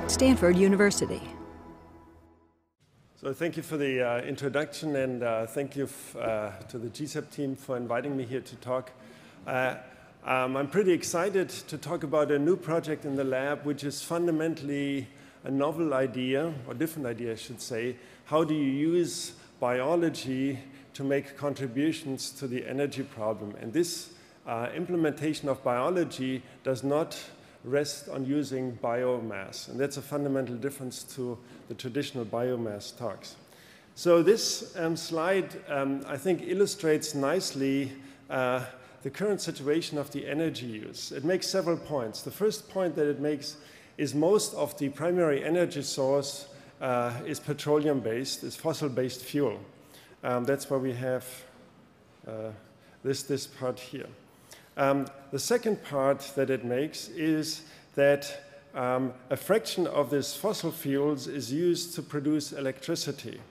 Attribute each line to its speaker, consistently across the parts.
Speaker 1: Stanford University.
Speaker 2: So thank you for the introduction, and thank you to the GCEP team for inviting me here to talk. I'm pretty excited to talk about a new project in the lab, which is fundamentally a novel idea, or different idea, I should say. How do you use biology to make contributions to the energy problem? And this implementation of biology does not rest on using biomass. And that's a fundamental difference to the traditional biomass talks. So this slide, I think, illustrates nicely the current situation of the energy use. It makes several points. The first point that it makes is most of the primary energy source is petroleum-based, is fossil-based fuel. That's why we have this part here. The second part that it makes is that a fraction of this fossil fuels is used to produce electricity.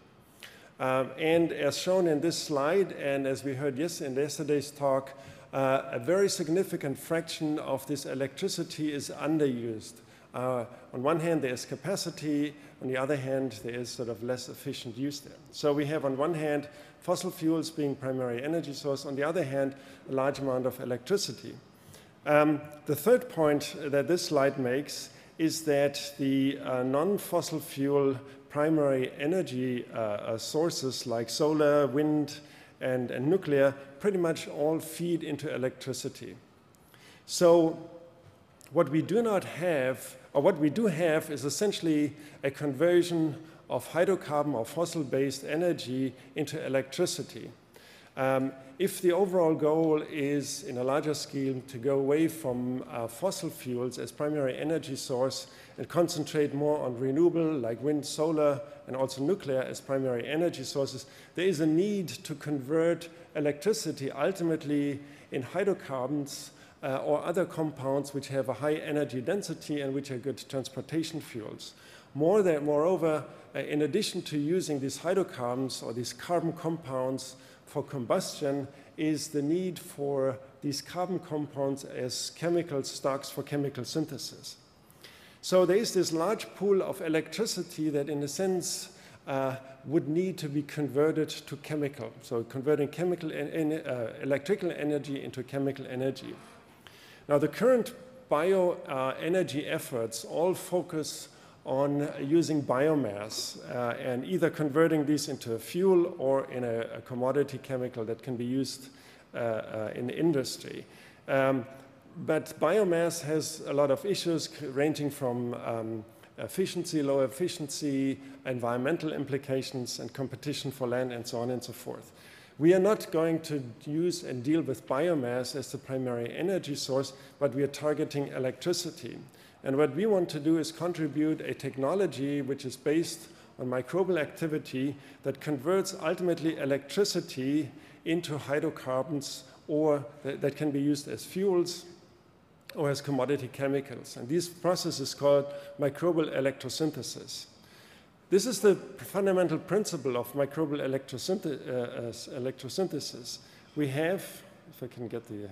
Speaker 2: And as shown in this slide, and as we heard in yesterday's talk, a very significant fraction of this electricity is underused. On one hand, there's capacity. On the other hand, there is sort of less efficient use there. So we have, on one hand, fossil fuels being primary energy source. On the other hand, a large amount of electricity. The third point that this slide makes is that the non-fossil fuel primary energy sources like solar, wind, and nuclear pretty much all feed into electricity. So what we do not have, or what we do have, is essentially a conversion of hydrocarbon or fossil-based energy into electricity. If the overall goal is, in a larger scale, to go away from fossil fuels as primary energy source and concentrate more on renewable, like wind, solar, and also nuclear as primary energy sources, there is a need to convert electricity ultimately in hydrocarbons or other compounds which have a high energy density and which are good transportation fuels. Moreover, in addition to using these hydrocarbons or these carbon compounds for combustion, is the need for these carbon compounds as chemical stocks for chemical synthesis. So there is this large pool of electricity that, in a sense, would need to be converted to chemical. So converting electrical energy into chemical energy. Now, the current bioenergy efforts all focus on using biomass and either converting these into a fuel or in a commodity chemical that can be used in industry. But biomass has a lot of issues ranging from efficiency, low efficiency, environmental implications, and competition for land, and so on and so forth. We are not going to use and deal with biomass as the primary energy source, but we are targeting electricity. And what we want to do is contribute a technology which is based on microbial activity that converts ultimately electricity into hydrocarbons, or that can be used as fuels or as commodity chemicals. And this process is called microbial electrosynthesis. This is the fundamental principle of microbial electrosynthesis. We have, if I can get the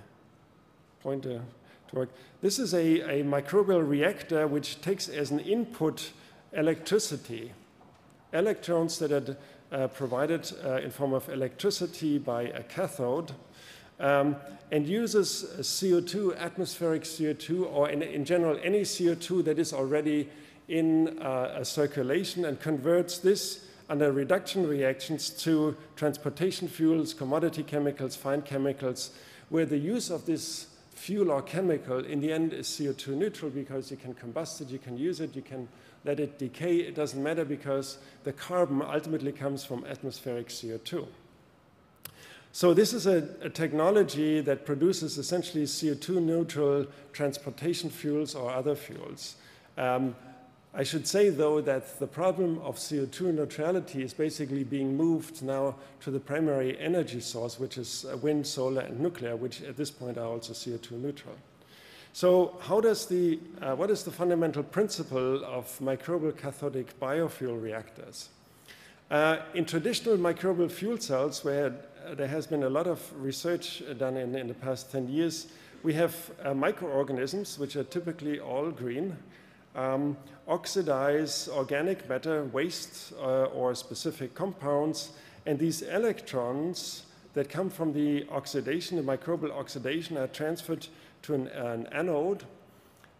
Speaker 2: pointer to work, this is a microbial reactor which takes as an input electricity, electrons that are provided in form of electricity by a cathode, and uses CO2, atmospheric CO2, or in general any CO2 that is already in a circulation, and converts this under reduction reactions to transportation fuels, commodity chemicals, fine chemicals, where the use of this fuel or chemical in the end is CO2 neutral, because you can combust it, you can use it, you can let it decay. It doesn't matter because the carbon ultimately comes from atmospheric CO2. So this is a technology that produces essentially CO2 neutral transportation fuels or other fuels. I should say, though, that the problem of CO2 neutrality is basically being moved now to the primary energy source, which is wind, solar, and nuclear, which at this point are also CO2 neutral. So what is the fundamental principle of microbial cathodic biofuel reactors? In traditional microbial fuel cells, where there has been a lot of research done in the past 10 years, we have microorganisms, which are typically all green, oxidize organic matter, waste, or specific compounds. And these electrons that come from the oxidation, the microbial oxidation, are transferred to an anode.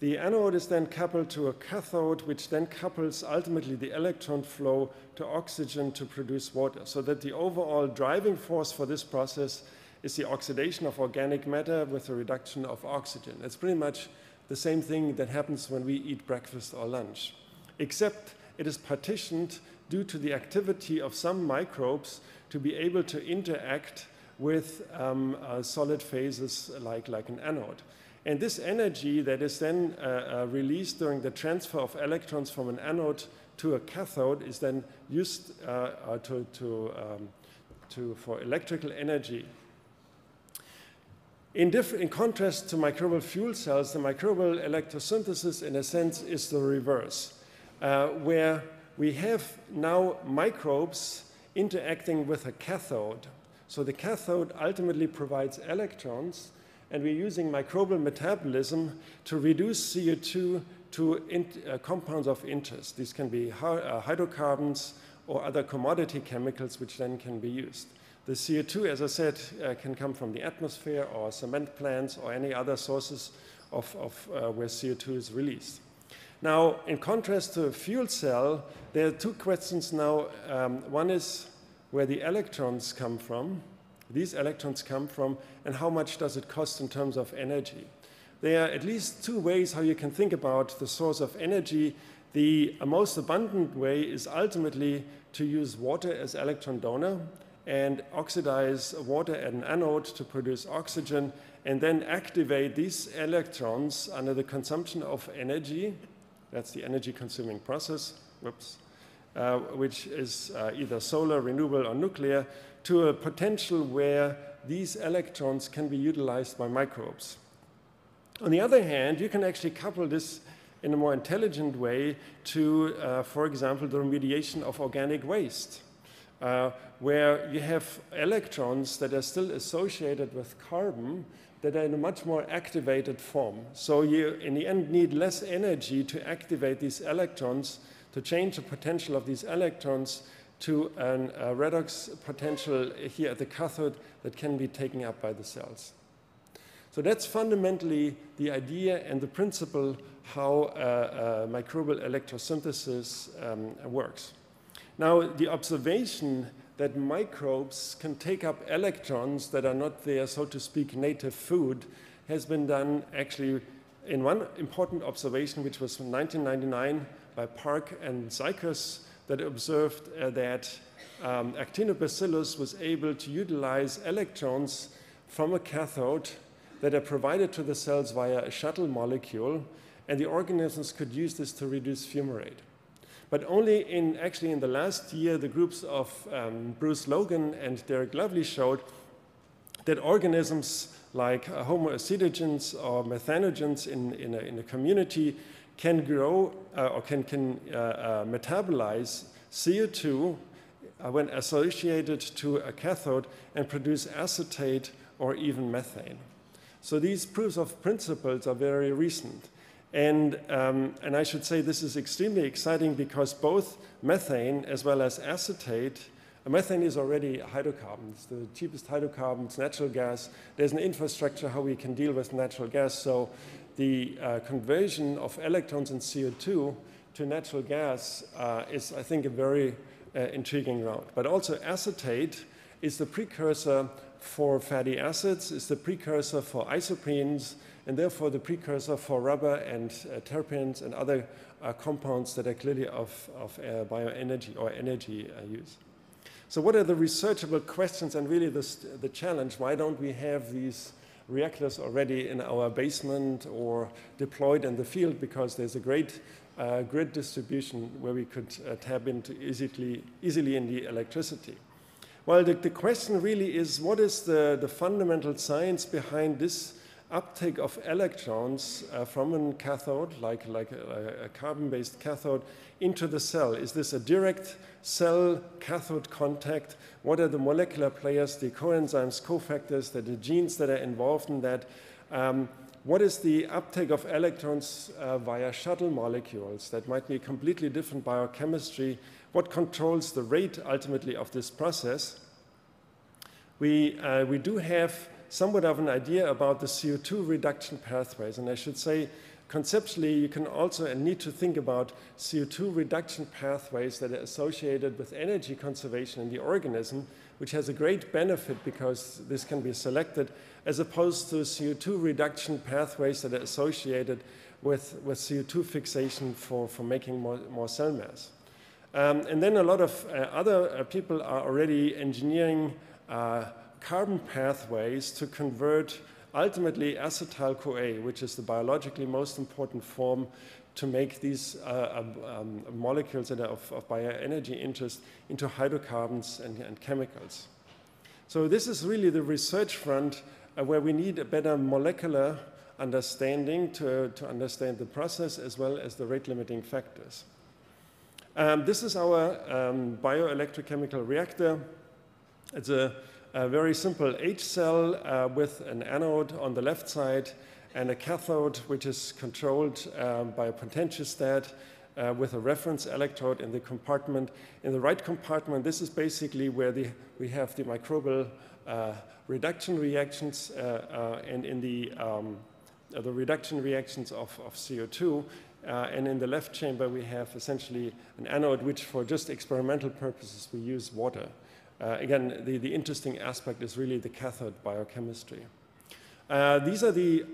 Speaker 2: The anode is then coupled to a cathode, which then couples ultimately the electron flow to oxygen to produce water, so that the overall driving force for this process is the oxidation of organic matter with a reduction of oxygen. It's pretty much the same thing that happens when we eat breakfast or lunch, except it is partitioned due to the activity of some microbes to be able to interact with solid phases like an anode. And this energy that is then released during the transfer of electrons from an anode to a cathode is then used for electrical energy. In contrast to microbial fuel cells, the microbial electrosynthesis, in a sense, is the reverse, where we have now microbes interacting with a cathode. So the cathode ultimately provides electrons, and we're using microbial metabolism to reduce CO2 to compounds of interest. These can be hydrocarbons or other commodity chemicals which then can be used. The CO2, as I said, can come from the atmosphere or cement plants or any other sources of where CO2 is released. Now, in contrast to a fuel cell, there are two questions now. One is where the electrons come from, these electrons come from, and how much does it cost in terms of energy? There are at least two ways how you can think about the source of energy. The most abundant way is ultimately to use water as electron donor and oxidize water at an anode to produce oxygen, and then activate these electrons under the consumption of energy. That's the energy-consuming process, which is either solar, renewable, or nuclear, to a potential where these electrons can be utilized by microbes. On the other hand, you can actually couple this in a more intelligent way to, for example, the remediation of organic waste, where you have electrons that are still associated with carbon that are in a much more activated form. So you, in the end, need less energy to activate these electrons, to change the potential of these electrons to a redox potential here at the cathode that can be taken up by the cells. So that's fundamentally the idea and the principle how microbial electrosynthesis works. Now, the observation that microbes can take up electrons that are not their, so to speak, native food has been done actually in one important observation, which was from 1999 by Park and Zykers, that observed that Actinobacillus was able to utilize electrons from a cathode that are provided to the cells via a shuttle molecule, and the organisms could use this to reduce fumarate. But only actually in the last year, the groups of Bruce Logan and Derek Lovely showed that organisms like homoacidogens or methanogens in a community can grow or can metabolize CO2 when associated to a cathode and produce acetate or even methane. So these proofs of principles are very recent. And I should say this is extremely exciting because both methane as well as acetate, methane is already a hydrocarbon. It's the cheapest hydrocarbon, it's natural gas. There's an infrastructure how we can deal with natural gas. So the conversion of electrons in CO2 to natural gas is, I think, a very intriguing route. But also acetate is the precursor for fatty acids, is the precursor for isoprenes, and therefore the precursor for rubber and terpenes and other compounds that are clearly of bioenergy or energy use. So what are the researchable questions and really the challenge? Why don't we have these reactors already in our basement or deployed in the field? Because there's a great grid distribution where we could tap into easily in the electricity. Well, the question really is, what is the fundamental science behind this uptake of electrons from a cathode, like a carbon-based cathode, into the cell? Is this a direct cell-cathode contact? What are the molecular players, the coenzymes, cofactors, the genes that are involved in that? what is the uptake of electrons via shuttle molecules that might be completely different biochemistry, what controls the rate ultimately of this process. We do have somewhat of an idea about the CO2 reduction pathways, and I should say conceptually you can also need to think about CO2 reduction pathways that are associated with energy conservation in the organism, which has a great benefit because this can be selected, as opposed to CO2 reduction pathways that are associated with CO2 fixation for making more cell mass. And then a lot of other people are already engineering carbon pathways to convert ultimately acetyl-CoA, which is the biologically most important form to make these molecules that are of bioenergy interest into hydrocarbons and chemicals. So this is really the research front where we need a better molecular understanding to understand the process as well as the rate-limiting factors. This is our bioelectric chemical reactor. It's a very simple H cell with an anode on the left side and a cathode which is controlled by a potentiostat with a reference electrode in the compartment. In the right compartment, this is basically where we have the microbial reduction reactions and in the reduction reactions of CO2. And in the left chamber, we have essentially an anode which for just experimental purposes we use water. Again, the interesting aspect is really the cathode biochemistry. These are the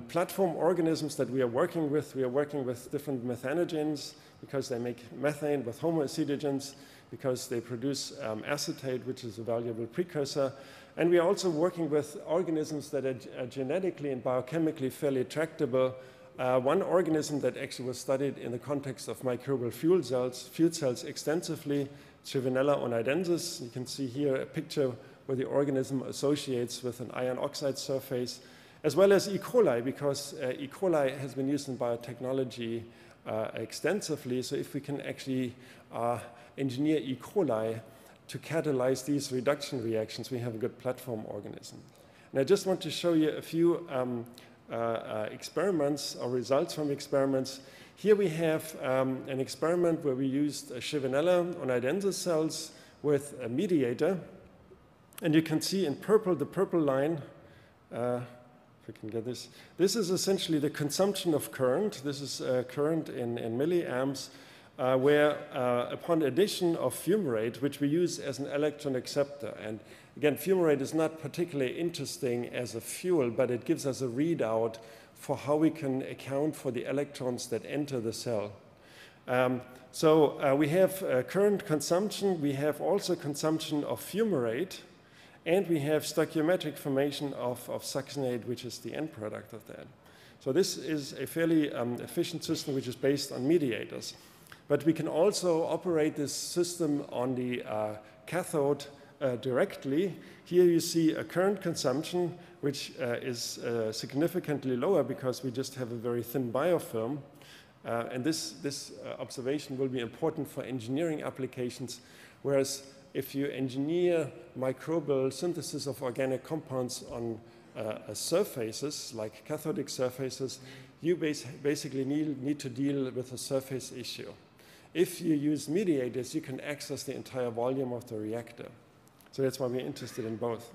Speaker 2: platform organisms that we are working with. We are working with different methanogens because they make methane, with homoacetogens because they produce acetate, which is a valuable precursor. And we are also working with organisms that are genetically and biochemically fairly tractable. One organism that actually was studied in the context of microbial fuel cells extensively, Chivinella onidensis. You can see here a picture where the organism associates with an iron oxide surface, as well as E. coli, because E. coli has been used in biotechnology extensively. So if we can actually engineer E. coli to catalyze these reduction reactions, we have a good platform organism. And I just want to show you a few experiments or results from experiments. Here we have an experiment where we used Chivinella onidensis cells with a mediator. And you can see in purple, the purple line, if we can get this, this is essentially the consumption of current. This is current in milliamps, where upon addition of fumarate, which we use as an electron acceptor. And again, fumarate is not particularly interesting as a fuel, but it gives us a readout for how we can account for the electrons that enter the cell. So we have current consumption. We have also consumption of fumarate. And we have stoichiometric formation of succinate, which is the end product of that. So this is a fairly efficient system which is based on mediators. But we can also operate this system on the cathode directly. Here you see a current consumption, which is significantly lower because we just have a very thin biofilm. And this observation will be important for engineering applications, whereas if you engineer microbial synthesis of organic compounds on surfaces, like cathodic surfaces, you basically need to deal with a surface issue. If you use mediators, you can access the entire volume of the reactor. So that's why we're interested in both.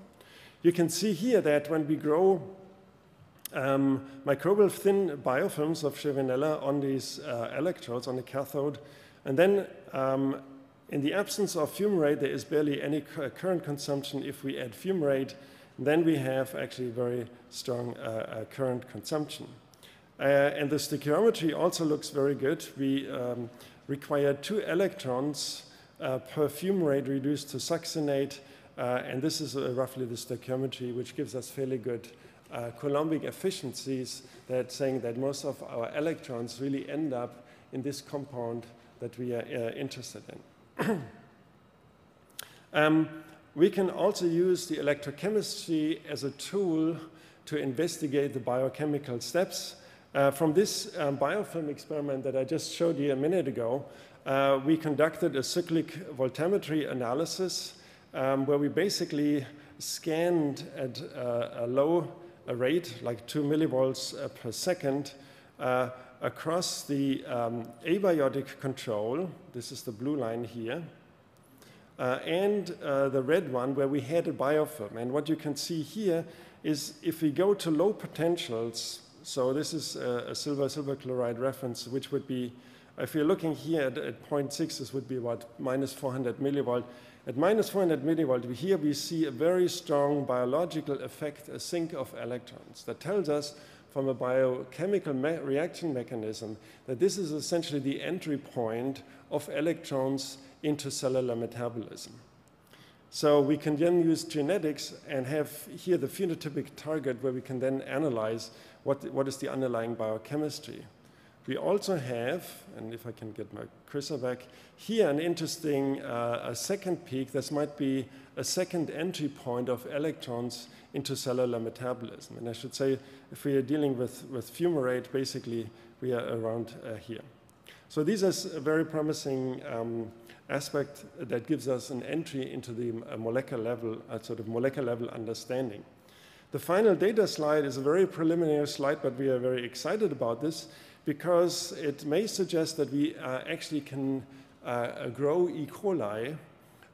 Speaker 2: You can see here that when we grow microbial thin biofilms of Chivinella on these electrodes on the cathode, and then in the absence of fumarate, there is barely any current consumption. If we add fumarate, then we have actually very strong current consumption. And the stoichiometry also looks very good. We require 2 electrons per fumarate reduced to succinate. And this is roughly the stoichiometry, which gives us fairly good Coulombic efficiencies, that saying that most of our electrons really end up in this compound that we are interested in. We can also use the electrochemistry as a tool to investigate the biochemical steps. From this biofilm experiment that I just showed you a minute ago, we conducted a cyclic voltammetry analysis where we basically scanned at a low a rate like 2 millivolts per second across the abiotic control. This is the blue line here. And the red one where we had a biofilm. And what you can see here is if we go to low potentials, so this is a silver chloride reference, which would be, if you're looking here at 0.6, this would be about minus 400 millivolt. At minus 400 millivolt, here we see a very strong biological effect, a sink of electrons. That tells us from a biochemical reaction mechanism that this is essentially the entry point of electrons into cellular metabolism. So we can then use genetics and have here the phenotypic target where we can then analyze what is the underlying biochemistry. We also have, and if I can get my cursor back, here an interesting a second peak. This might be a second entry point of electrons into cellular metabolism. And I should say, if we are dealing with fumarate, basically we are around here. So these are a very promising aspect that gives us an entry into the molecular level, sort of molecular level understanding. The final data slide is a very preliminary slide, but we are very excited about this because it may suggest that we actually can grow E. coli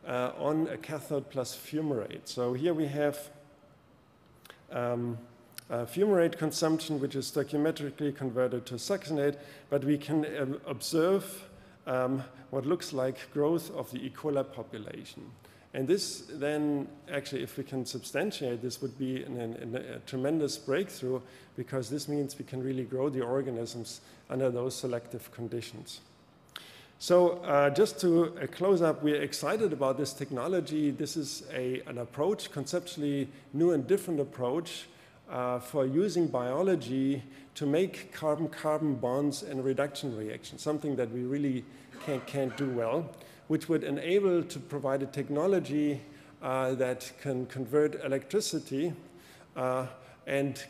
Speaker 2: on a cathode plus fumarate. So here we have fumarate consumption, which is stoichiometrically converted to succinate, but we can observe what looks like growth of the E. coli population. And this then, actually, if we can substantiate this, would be a tremendous breakthrough because this means we can really grow the organisms under those selective conditions. So just to close up, we're excited about this technology. This is an approach, conceptually new and different approach for using biology to make carbon-carbon bonds and reduction reactions, something that we really can't do well, which would enable to provide a technology that can convert electricity and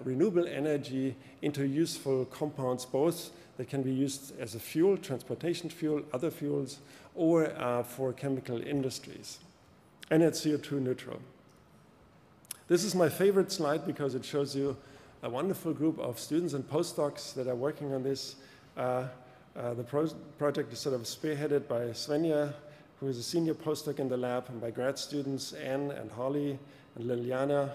Speaker 2: renewable energy into useful compounds, both that can be used as a fuel, transportation fuel, other fuels, or for chemical industries. And it's CO2 neutral. This is my favorite slide because it shows you a wonderful group of students and postdocs that are working on this. The project is sort of spearheaded by Svenja, who is a senior postdoc in the lab, and by grad students Anne and Holly and Liliana.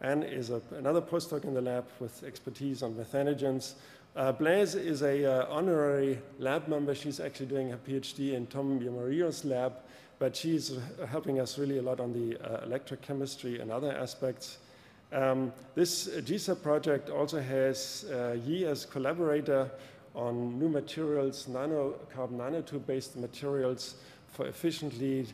Speaker 2: Anne is another postdoc in the lab with expertise on methanogens. Blaise is a honorary lab member. She's actually doing her PhD in Tom Biamarillo's lab, but she's helping us really a lot on the electrochemistry and other aspects. This GCEP project also has Yi as collaborator on new materials, carbon nanotube-based materials for efficiently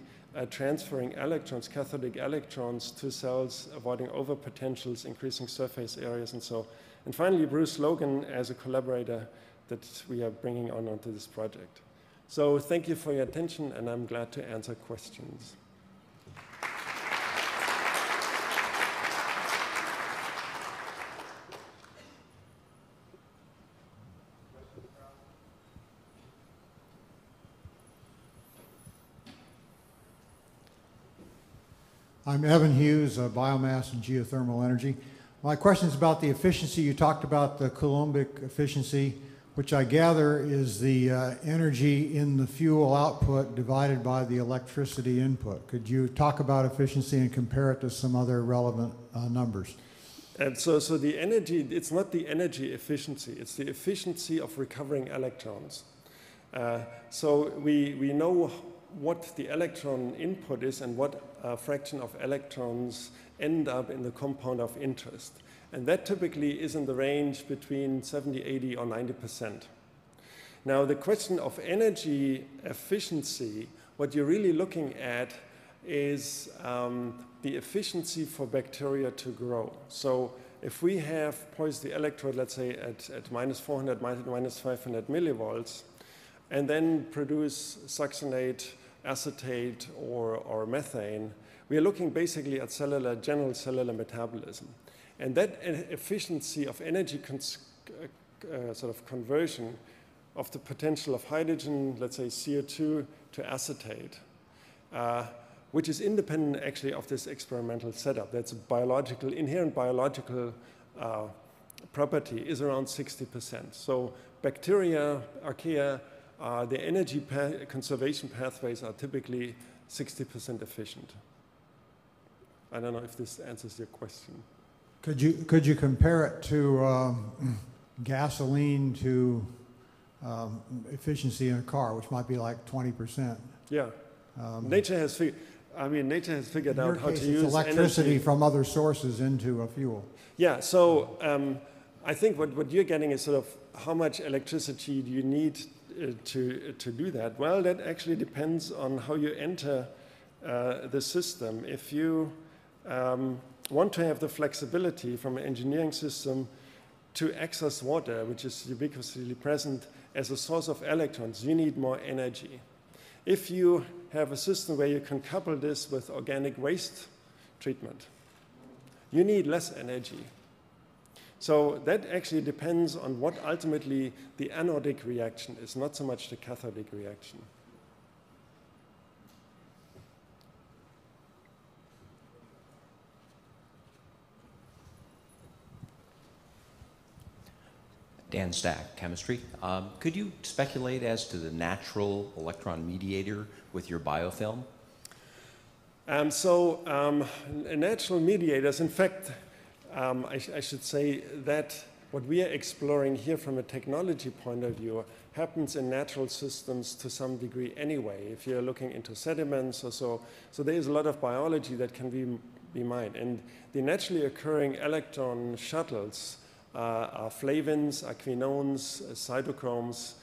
Speaker 2: transferring electrons, cathodic electrons, to cells, avoiding overpotentials, increasing surface areas, and so. And finally, Bruce Logan as a collaborator that we are bringing on onto this project. So thank you for your attention, and I'm glad to answer questions.
Speaker 1: I'm Evan Hughes, Biomass and Geothermal Energy. My question is about the efficiency. You talked about the Coulombic efficiency, which I gather is the energy in the fuel output divided by the electricity input. Could you talk about efficiency and compare it to some other relevant numbers?
Speaker 2: And so the energy, it's not the energy efficiency, it's the efficiency of recovering electrons. So we know what the electron input is and what fraction of electrons end up in the compound of interest. And that typically is in the range between 70, 80, or 90%. Now, the question of energy efficiency, what you're really looking at is the efficiency for bacteria to grow. So if we have poised the electrode, let's say, at minus 400, minus 500 millivolts, and then produce succinate, acetate, or methane, we are looking basically at general cellular metabolism. And that efficiency of energy sort of conversion of the potential of hydrogen, let's say CO2 to acetate, which is independent actually of this experimental setup. That's a biological, inherent biological property is around 60%. So bacteria, archaea, the energy conservation pathways are typically 60% efficient. I don't know if this answers your question.
Speaker 1: Could you compare it to gasoline to efficiency in a car, which might be like 20%?
Speaker 2: Yeah. Nature has figured out how to use
Speaker 1: electricity
Speaker 2: energy
Speaker 1: from other sources into a fuel.
Speaker 2: Yeah, so I think what you're getting is sort of how much electricity do you need to do that? Well, that actually depends on how you enter the system. If you want to have the flexibility from an engineering system to access water, which is ubiquitously present as a source of electrons, you need more energy. If you have a system where you can couple this with organic waste treatment, you need less energy. So that actually depends on what ultimately the anodic reaction is, not so much the cathodic reaction.
Speaker 3: Dan Stack, chemistry. Could you speculate as to the natural electron mediator with your biofilm?
Speaker 2: Natural mediators, in fact, I should say that what we are exploring here from a technology point of view happens in natural systems to some degree anyway. If you're looking into sediments or so there is a lot of biology that can be mined. And the naturally occurring electron shuttles are flavins, aquinones, cytochromes,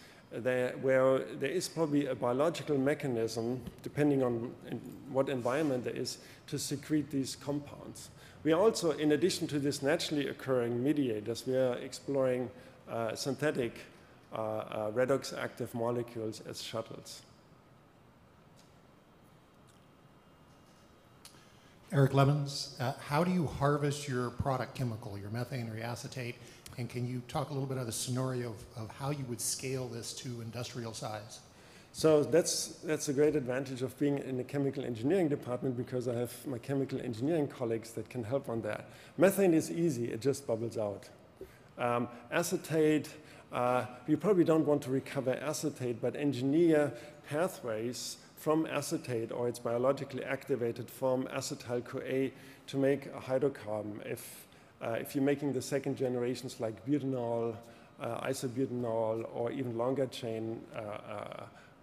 Speaker 2: where there is probably a biological mechanism, depending on what environment there is, to secrete these compounds. We are also, in addition to this naturally occurring mediators, we are exploring synthetic redox active molecules as shuttles.
Speaker 4: Eric Lemons, how do you harvest your product chemical, your methane or acetate? And can you talk a little bit of the scenario of how you would scale this to industrial size?
Speaker 2: So that's a great advantage of being in the chemical engineering department, because I have my chemical engineering colleagues that can help on that. Methane is easy, it just bubbles out. Acetate, you probably don't want to recover acetate, but engineer pathways from acetate or its biologically activated form, acetyl-CoA, to make a hydrocarbon. If you're making the second generations like butanol, isobutanol, or even longer chain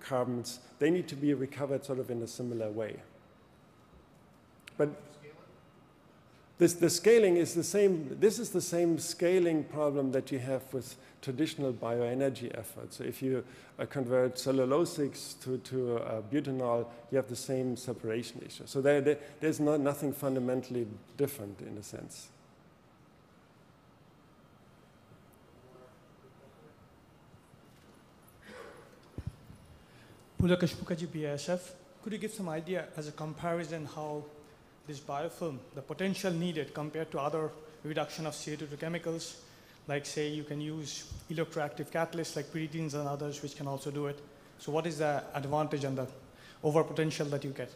Speaker 2: carbons, they need to be recovered sort of in a similar way. But the scaling is the same. This is the same scaling problem that you have with traditional bioenergy efforts. So if you convert cellulosics to butanol, you have the same separation issue. So there's nothing fundamentally different in a sense.
Speaker 5: Pulakash Pukaji, BASF. Could you give some idea as a comparison how this biofilm, the potential needed compared to other reduction of CO2 to chemicals, like say you can use electroactive catalysts like pyridines and others which can also do it. So what is the advantage and the over potential that you get?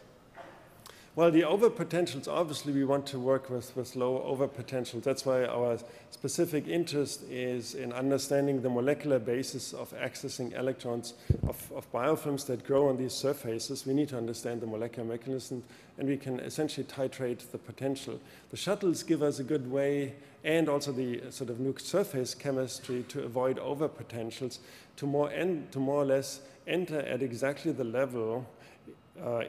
Speaker 2: Well, the over potentials, obviously we want to work with low over potentials. That's why our specific interest is in understanding the molecular basis of accessing electrons of biofilms that grow on these surfaces. We need to understand the molecular mechanism, and we can essentially titrate the potential. The shuttles give us a good way, and also the sort of new surface chemistry, to avoid over potentials, to more or less enter at exactly the level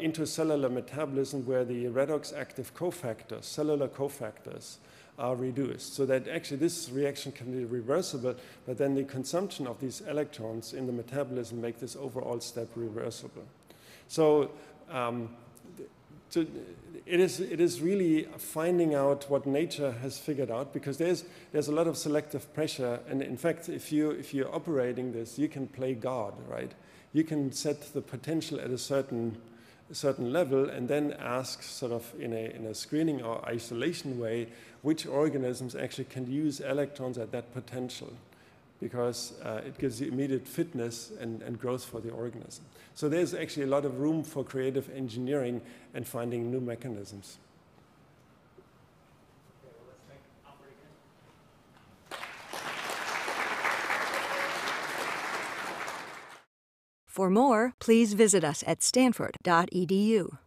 Speaker 2: into cellular metabolism where the redox active cofactors, cellular cofactors, are reduced. So that actually this reaction can be reversible, but then the consumption of these electrons in the metabolism make this overall step reversible. So it is really finding out what nature has figured out, because there's a lot of selective pressure, and in fact, if you're operating this, you can play God, right? You can set the potential at a certain level, and then ask sort of in a screening or isolation way which organisms actually can use electrons at that potential. because it gives you immediate fitness and growth for the organism. So there's actually a lot of room for creative engineering and finding new mechanisms.
Speaker 6: For more, please visit us at stanford.edu.